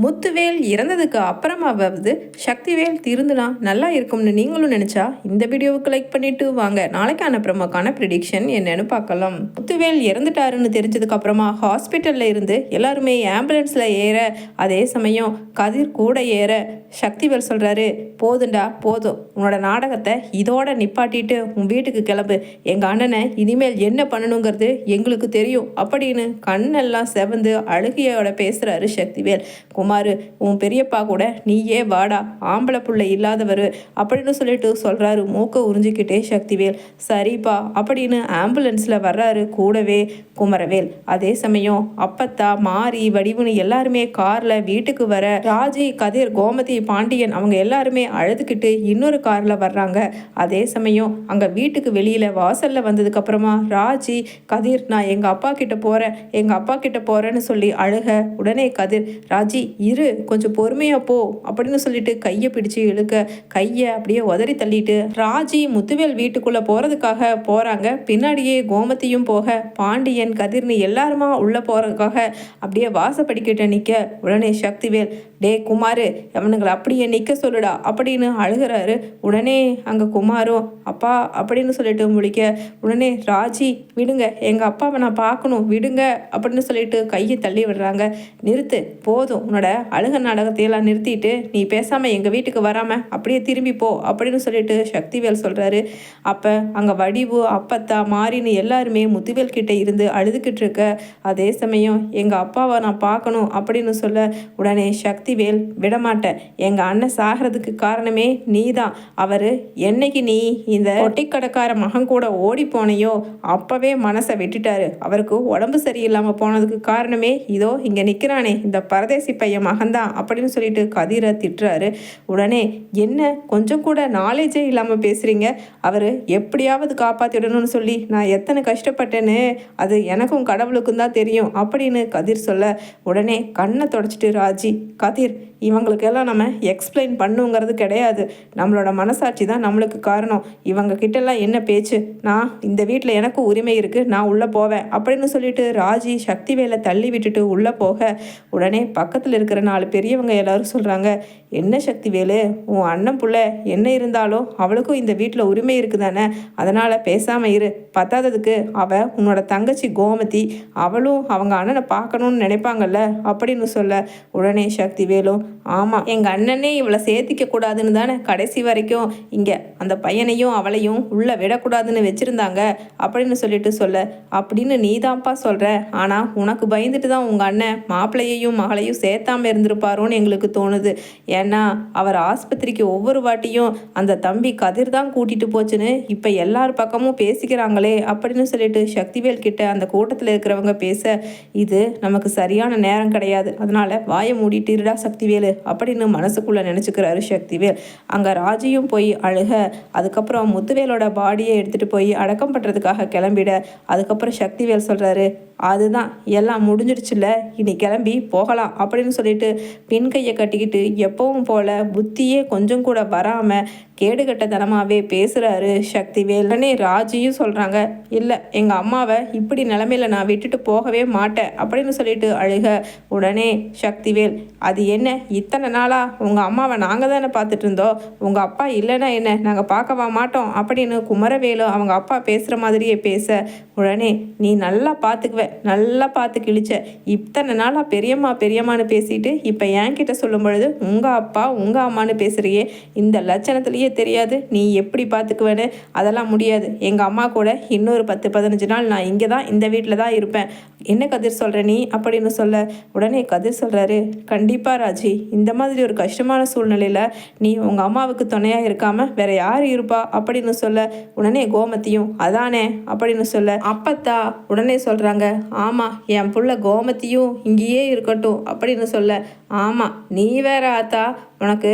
முத்துவேல் இறந்ததுக்கு அப்புறமாவது சக்திவேல் திருந்துனா நல்லா இருக்கும்னு நீங்களும் நினைச்சா இந்த வீடியோவுக்கு லைக் பண்ணிட்டு வாங்க நாளைக்கான ப்ரோமோக்கான ப்ரிடிக்ஷன் என்னன்னு பார்க்கலாம். முத்துவேல் இறந்துட்டாருன்னு தெரிஞ்சதுக்கு அப்புறமா ஹாஸ்பிட்டல்ல இருந்து எல்லாருமே ஆம்புலன்ஸ்ல ஏற, அதே சமயம் கதிர் கூட ஏற சக்திவேல் சொல்றாரு, போதுண்டா போதும், உன்னோட நாடகத்தை இதோட நிப்பாட்டிட்டு உன் வீட்டுக்கு கிளம்பு, எங்க அண்ணனை இனிமேல் என்ன பண்ணணுங்கிறது எங்களுக்கு தெரியும் அப்படின்னு கண்ணெல்லாம் செவந்து அழுகையோட பேசுறாரு சக்திவேல். குமார், உன் பெரியப்பா கூட நீயே வாடா, ஆம்பளை புள்ள இல்லாதவர் அப்படின்னு சொல்லிட்டு சொல்கிறாரு மூக்க உறிஞ்சிக்கிட்டே சக்திவேல். சரிப்பா அப்படின்னு ஆம்புலன்ஸில் வர்றாரு கூடவே குமரவேல். அதே சமயம் அப்பத்தா மாறி வடிவுன்னு எல்லாருமே காரில் வீட்டுக்கு வர, ராஜி கதிர் கோமதி பாண்டியன் அவங்க எல்லாருமே அழுதுகிட்டு இன்னொரு காரில் வர்றாங்க. அதே சமயம் அங்கே வீட்டுக்கு வெளியில் வாசலில் வந்ததுக்கப்புறமா ராஜி கதிர், நான் எங்கள் அப்பா கிட்ட போகிறேன், எங்கள் அப்பா கிட்ட போகிறேன்னு சொல்லி அழுக, உடனே கதிர், ராஜி இரு, கொஞ்சம் பொறுமையா போ அப்படின்னு சொல்லிட்டு கையை பிடிச்சு இழுக்க, கையை அப்படியே உதறி தள்ளிட்டு ராஜி முத்துவேல் வீட்டுக்குள்ள போறதுக்காக போறாங்க. பின்னாடியே கோமதியும் போக, பாண்டியன் கதிர்னு எல்லாருமா உள்ள போறதுக்காக அப்படியே வாசப்படிக்கிட்ட நிக்க, உடனே சக்திவேல், டே குமாரு, அவனுங்களை அப்படியே நிக்க சொல்லுடா அப்படின்னு அழுகிறாரு. உடனே அங்க குமாரும் அப்பா அப்படின்னு சொல்லிட்டு முழிக்க, உடனே ராஜி விடுங்க, எங்க அப்பாவை நான் பார்க்கணும் விடுங்க அப்படின்னு சொல்லிட்டு கையை தள்ளி விடுறாங்க. நிறுத்து, போதும், உன்னோட அழுக நாடகத்தையெல்லாம் நிறுத்திட்டு நீ பேசாமல் எங்கள் வீட்டுக்கு வராமல் அப்படியே திரும்பி போ அப்படின்னு சொல்லிட்டு சக்திவேல் சொல்கிறாரு. அப்போ அங்கே வடிவு அப்பத்தா மாறின்னு எல்லாருமே முத்துவேல் கிட்டே இருந்து அழுதுகிட்டு இருக்க, அதே சமயம் எங்கள் அப்பாவை நான் பார்க்கணும் அப்படின்னு சொல்ல, உடனே சக்திவேல், விடமாட்டேன், எங்கள் அண்ணன் சாகிறதுக்கு காரணமே நீ தான், அவர் என்னைக்கு நீ இந்த ஒட்டிக்கடைக்கார மகன் கூட ஓடி போனையோ அப்போவே மனசை விட்டுட்டாரு, அவருக்கு உடம்பு சரியில்லாமல் போனதுக்கு காரணமே இதோ இங்கே நிற்கிறானே இந்த பரதேசி பையன் மகன்தான் அப்படின்னு சொல்லிட்டு கதிரை திட்டுறாரு. உடனே என்ன கொஞ்சம் கூட நாலேஜே இல்லாமல் பேசுகிறீங்க, அவர் எப்படியாவது காப்பாற்றிடணும்னு சொல்லி நான் எத்தனை கஷ்டப்பட்டேன்னு அது எனக்கும் கடவுளுக்கும் தான் தெரியும் அப்படின்னு கதிர் சொல்ல, உடனே கண்ணை தொடச்சிட்டு ராஜி, கதிர், இவங்களுக்கெல்லாம் நம்ம எக்ஸ்பிளைன் பண்ணுங்கிறது கிடையாது, நம்மளோட மனசாட்சி தான் நம்மளுக்கு காரணம், இவங்க கிட்டலாம் என்ன பேச்சு, நான் இந்த வீட்டில் எனக்கு உரிமை இருக்குது, நான் உள்ளே போவேன் அப்படின்னு சொல்லிட்டு ராஜி சக்திவேலை தள்ளி விட்டுட்டு உள்ளே போக, உடனே பக்கத்தில் இருக்கிற 4 பெரியவங்க எல்லாரும் சொல்கிறாங்க, என்ன சக்திவேலு, உன் அண்ணன் புள்ள என்ன இருந்தாலும் அவளுக்கும் இந்த வீட்டில் உரிமை இருக்குதானே, அதனால் பேசாமல் இரு, பத்தாததுக்கு அவள் உன்னோட தங்கச்சி கோமதி, அவளும் அவங்க அண்ணனை பார்க்கணுன்னு நினைப்பாங்கல்ல அப்படின்னு சொல்ல, உடனே சக்திவேலும், ஆமாம், எங்கள் அண்ணனே இவளை சேர்த்திக்க கூடாதுன்னு தானே கடைசி வரைக்கும் இங்கே அந்த பையனையும் அவளையும் உள்ளே விடக்கூடாதுன்னு வச்சுருந்தாங்க அப்படின்னு சொல்லிட்டு சொல்ல, அப்படின்னு நீ தான்ப்பா சொல்கிற, ஆனால் உனக்கு பயந்துட்டு தான் உங்கள் அண்ணன் மாப்பிள்ளையையும் மகளையும் சேர்த்தாமல் இருந்திருப்பாரோன்னு எங்களுக்கு தோணுது, ஏன்னா அவர் ஆஸ்பத்திரிக்கு ஒவ்வொரு வாட்டியும் அந்த தம்பி கதிர் தான் கூட்டிகிட்டு போச்சுன்னு இப்போ எல்லார் பக்கமும் பேசிக்கிறாங்களே அப்படின்னு சொல்லிட்டு சக்திவேல் கிட்ட அந்த கூட்டத்தில் இருக்கிறவங்க பேச, இது நமக்கு சரியான நேரம் கிடையாது, அதனால் வாயை மூடிட்டுடா சக்திவேலு அப்படின்னு மனசுக்குள்ளே நினச்சிக்கிறாரு சக்திவேல். அங்கே ராஜியும் போய் அழுக, அதுக்கப்புறம் முத்துவேலோட பாடியை எடுத்துகிட்டு போய் அடக்கம் பண்ணுறதுக்காக கிளம்பிட, அதுக்கப்புறம் சக்திவேல் சொல்கிறாரு, அதுதான் எல்லாம் முடிஞ்சிடுச்சுல்ல, இனி கிளம்பி போகலாம் அப்படின்னு சொல்லிட்டு பின் கையை கட்டிக்கிட்டு எப்பவும் போல புத்தியே கொஞ்சம் கூட வராமல் கேடுகட்டத்தனமாகவே பேசுகிறாரு சக்திவேல். உடனே ராஜியும் சொல்கிறாங்க, இல்லை, எங்கள் அம்மாவை இப்படி நிலமையில நான் விட்டுட்டு போகவே மாட்டேன் அப்படின்னு சொல்லிட்டு அழுக, உடனே சக்திவேல், அது என்ன இத்தனை நாளாக உங்கள் அம்மாவை நாங்கள் தானே பார்த்துட்டு இருந்தோம், உங்கள் அப்பா இல்லைன்னா என்ன நாங்கள் பார்க்கவா மாட்டோம் அப்படின்னு குமரவேலும் அவங்க அப்பா பேசுகிற மாதிரியே பேச, உடனே நீ நல்லா பார்த்துக்குவ, நல்லா பார்த்து கிழிச்ச, இத்தனை நாளாக பெரியம்மா பெரியம்மான்னு பேசிட்டு இப்போ என்கிட்ட சொல்லும் பொழுது உங்கள் அப்பா உங்கள் அம்மானு பேசுகிறியே, இந்த லட்சணத்துலேயே தெரியாது நீ எப்படி பார்த்துக்குவேன்னு, அதெல்லாம் முடியாது, எங்கள் அம்மா கூட இன்னொரு 10-15 நாள் நான் இங்கே தான் இந்த வீட்டில் தான் இருப்பேன், என்ன கதிர் சொல்கிற நீ அப்படின்னு சொல்ல, உடனே கதிர் சொல்கிறாரு, கண்டிப்பாக ராஜி, இந்த மாதிரி ஒரு கஷ்டமான சூழ்நிலையில் நீ உங்கள் அம்மாவுக்கு துணையாக இருக்காமல் வேற யார் இருப்பா அப்படின்னு சொல்ல, உடனே கோமதியும் அதானே அப்படின்னு சொல்ல, அப்பத்தா உடனே சொல்கிறாங்க, ஆமாம், என் புள்ள கோமதியும் இங்கேயே இருக்கட்டும் அப்படின்னு சொல்ல, ஆமாம், நீ வேற ஆத்தா, உனக்கு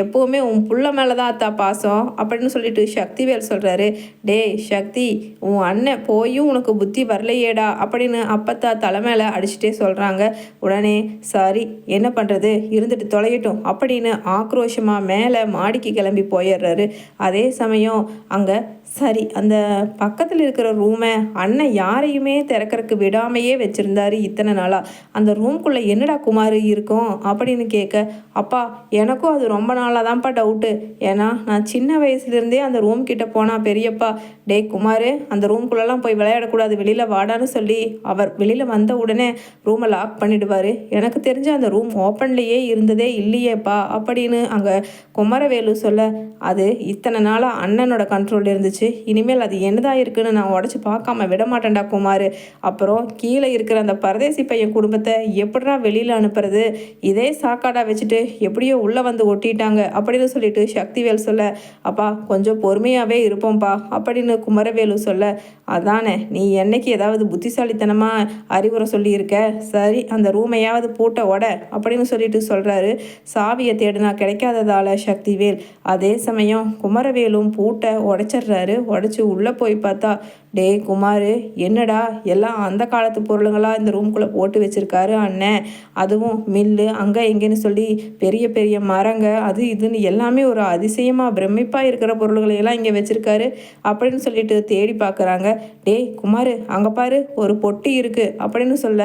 எப்போவுமே உன் புள்ள மேலே தான் அத்தா பாசம் அப்படின்னு சொல்லிட்டு சக்திவேல் சொல்கிறாரு. டேய் சக்தி, உன் அண்ணன் போயும் உனக்கு புத்தி வரலையேடா அப்படின்னு அப்பத்தா தலை மேலே அடிச்சுட்டே சொல்கிறாங்க. உடனே சரி என்ன பண்ணுறது, இருந்துட்டு தொலையட்டும் அப்படின்னு ஆக்ரோஷமாக மேலே மாடிக்கு கிளம்பி போயிடுறாரு. அதே சமயம் அங்கே சரி அந்த பக்கத்தில் இருக்கிற ரூமை அண்ணன் யாரையுமே திறக்கறக்கு விடாமையே வச்சுருந்தாரு இத்தனை நாளாக. அந்த ரூம்குள்ளே என்னடா குமார் இருக்கும் அப்படின்னு கேட்க, அப்பா எனக்கும் அது ரொம்ப நாளாக தான்ப்பா டவுட்டு. ஏன்னா நான் சின்ன வயசுலேருந்தே அந்த ரூம் கிட்டே போனால் பெரியப்பா, டே குமார் அந்த ரூம்குள்ளெல்லாம் போய் விளையாடக்கூடாது, வெளியில் வாடான்னு சொல்லி அவர் வெளியில் வந்த உடனே ரூமை லாக் பண்ணிடுவார். எனக்கு தெரிஞ்ச அந்த ரூம் ஓப்பன்லேயே இருந்ததே இல்லையேப்பா அப்படின்னு அங்கே குமரவேலு சொல்ல, அது இத்தனை நாளாக அண்ணனோட கண்ட்ரோல் இருந்துச்சு, இனிமேல் அது என்னதான் இருக்குன்னு நான் உடச்சி பார்க்காம விட மாட்டேன்டா குமார். அப்புறம் கீழே இருக்கிற அந்த பரதேசி பையன் குடும்பத்தை எப்படினா வெளியில் அனுப்புறது, இதே சாக்காடா வச்சுட்டு எப்படியோ உள்ளே வந்து ஒட்டிட்டாங்க அப்படின்னு சொல்லிட்டு சக்திவேல் சொல்ல, அப்பா கொஞ்சம் பொறுமையாகவே இருப்போம்ப்பா அப்படின்னு குமரவேலு சொல்ல, அதானே நீ என்னைக்கு ஏதாவது புத்திசாலித்தனமாக அறிவுரை சொல்லியிருக்க, சரி அந்த ரூமையாவது பூட்ட உட அப்படின்னு சொல்லிட்டு சொல்கிறாரு. சாவியை தேடினா கிடைக்காததால் சக்திவேல். அதே சமயம் குமரவேலும் பூட்டை உடைச்சிட்றாரு. உடச்சி உள்ளே போய் பார்த்தா, டே குமார் என்னடா எல்லாம் அந்த காலத்து பொருளுங்களாக இந்த ரூம்குள்ளே போட்டு வச்சுருக்காரு அண்ணன். அதுவும் மில்லு அங்கே எங்கேன்னு சொல்லி பெரிய பெரிய மரங்க அது இதுன்னு எல்லாமே ஒரு அதிசயமாக பிரமிப்பாக இருக்கிற பொருள்களையெல்லாம் இங்கே வச்சுருக்காரு அப்படின்னு சொல்லிட்டு தேடி பார்க்குறாங்க. டே குமார் அங்கே பாரு ஒரு பொட்டி இருக்குது அப்படின்னு சொல்ல,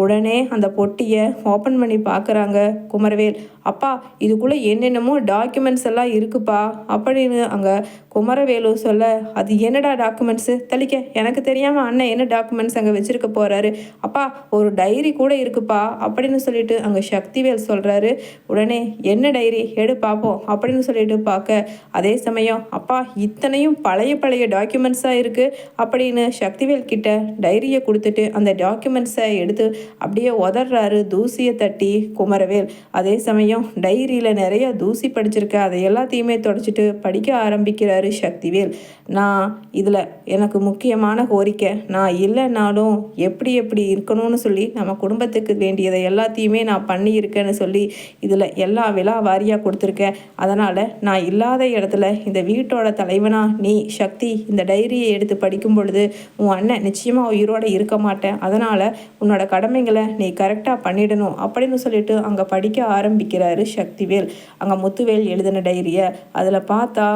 உடனே அந்த பொட்டியை ஓப்பன் பண்ணி பார்க்குறாங்க குமரவேல். அப்பா இதுக்குள்ளே என்னென்னமோ டாக்குமெண்ட்ஸ் எல்லாம் இருக்குப்பா அப்படின்னு அங்கே குமரவேலு சொல்ல, அது என்னடா டாக்குமெண்ட்ஸு தலிக்க, எனக்கு தெரியாமல் அண்ணன் என்ன டாக்குமெண்ட்ஸ் அங்கே வச்சுருக்க போகிறாரு, அப்பா ஒரு டைரி கூட இருக்குப்பா அப்படின்னு சொல்லிட்டு அங்கே சக்திவேல் சொல்கிறாரு. உடனே என்ன டைரி எடு பார்ப்போம் அப்படின்னு சொல்லிட்டு பார்க்க, அதே சமயம் அப்பா இத்தனையும் பழைய பழைய டாக்குமெண்ட்ஸாக இருக்குது அப்படின்னு சக்திவேல் கிட்ட டைரியை கொடுத்துட்டு அந்த டாக்குமெண்ட்ஸை எடுத்து அப்படியே உதறாரு தூசியை தட்டி குமரவேல். அதே சமயம் டைரியில் நிறைய தூசி படிச்சிருக்க அதை எல்லாத்தையுமே தொடச்சிட்டு படிக்க ஆரம்பிக்கிறாரு சக்திவேல். நான் இதில் எனக்கு முக்கியமான கோரிக்கை, நான் இல்லைனாலும் எப்படி எப்படி இருக்கணும்னு சொல்லி நம்ம குடும்பத்துக்கு வேண்டியதை எல்லாத்தையுமே நான் பண்ணியிருக்கேன்னு சொல்லி இதில் எல்லா விழா வாரியாக கொடுத்துருக்கேன். அதனால் நான் இல்லாத இடத்துல இந்த வீட்டோட தலைவனா நீ சக்தி இந்த டைரியை எடுத்து படிக்கும் பொழுது உன் அண்ணன் நிச்சயமாக உயிரோடு இருக்க மாட்டேன். அதனால் உன்னோட கடமைகளை நீ கரெக்டாக பண்ணிடணும் அப்படின்னு சொல்லிட்டு அங்கே படிக்க ஆரம்பிக்கிறாரு சக்திவேல். அங்கே முத்துவேல் எழுதின டைரியை அதில் பார்த்தா,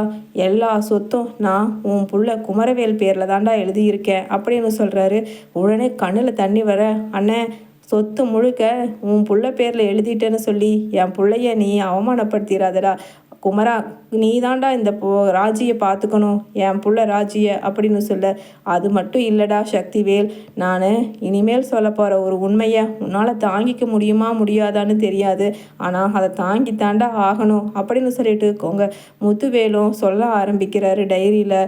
எல்லா சொத்தும் நான் உன் புள்ள குமரவேல் பேரில் தாண்டா எழுதியிருக்கேன் அப்படின்னு சொல்கிறாரு. உடனே கண்ணில் தண்ணி வர, அண்ணன் சொத்து முழுக்க உன் புள்ள பேரில் எழுதிட்டேன்னு சொல்லி என் பிள்ளைய நீ அவமானப்படுத்திடாதடா குமரா, நீ தாண்டா இந்த ராஜியை பார்த்துக்கணும் என் புள்ள ராஜியை அப்படின்னு சொல்ல, அது மட்டும் இல்லைடா சக்திவேல், நான் இனிமேல் சொல்ல போகிற ஒரு உண்மையை உன்னால் தாங்கிக்க முடியுமா முடியாதான்னு தெரியாது, ஆனால் அதை தாங்கி தாண்டா ஆகணும் அப்படின்னு சொல்லிட்டு முத்துவேலும் சொல்ல ஆரம்பிக்கிறாரு டைரியில்.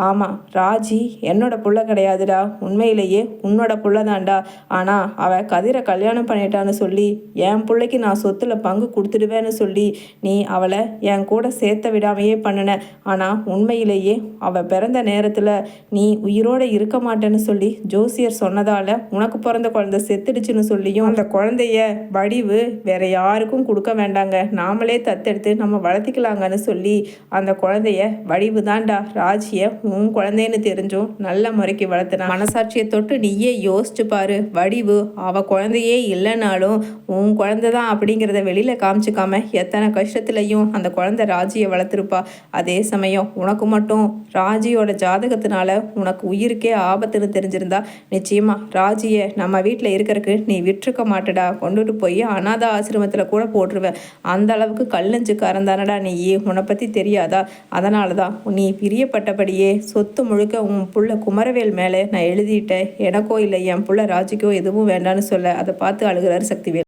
ஆமாம் ராஜி என்னோட புள்ள கிடையாதுடா, உண்மையிலேயே உன்னோட புள்ள தாண்டா. ஆனால் அவள் கதிரை கல்யாணம் பண்ணிட்டான்னு சொல்லி என் பிள்ளைக்கு நான் சொத்தில் பங்கு கொடுத்துடுவேன்னு சொல்லி நீ அவளை என் கூட சேர்த்த விடாமையே பண்ணின. ஆனால் உண்மையிலேயே அவள் பிறந்த நேரத்தில் நீ உயிரோடு இருக்க மாட்டேன்னு சொல்லி ஜோசியர் சொன்னதால் உனக்கு பிறந்த குழந்தை செத்துடுச்சுன்னு சொல்லியும் அந்த குழந்தைய வடிவு வேற யாருக்கும் கொடுக்க வேண்டாங்க, நாமளே தத்தெடுத்து நம்ம வளர்த்திக்கலாங்கன்னு சொல்லி அந்த குழந்தைய வடிவு தான்டா ராஜியை உன் குழந்தைன்னு தெரிஞ்சும் நல்ல முறைக்கு வளர்த்துனா. மனசாட்சியை தொட்டு நீயே யோசிச்சு பாரு, வடிவு அவள் குழந்தையே இல்லைனாலும் உன் குழந்தை தான் அப்படிங்கிறத வெளியில் காமிச்சிக்காம எத்தனை கஷ்டத்துலையும் அந்த குழந்தை ராஜியை வளர்த்துருப்பா. அதே சமயம் உனக்கு மட்டும் ராஜியோட ஜாதகத்தினால உனக்கு உயிருக்கே ஆபத்துன்னு தெரிஞ்சிருந்தா நிச்சயமா ராஜியை நம்ம வீட்டில் இருக்கிறதுக்கு நீ விட்டுருக்க மாட்டடா, கொண்டுட்டு போய் அநாத ஆசிரமத்தில் கூட போட்டுருவேன். அந்த அளவுக்கு கல்லஞ்சுக்காரன் தானடா நீ, உன்னை பற்றி தெரியாதா? அதனால தான் நீ பிரியப்பட்டபடியே சொத்து முழுக்க உன் புள்ள குமரவேல் மேலே நான் எழுதிட்டேன், எனக்கோ இல்லை என் புள்ள ராஜிக்கோ எதுவும் வேண்டான்னு சொல்ல அதை பார்த்து அழுகிறாரு சக்திவேல்.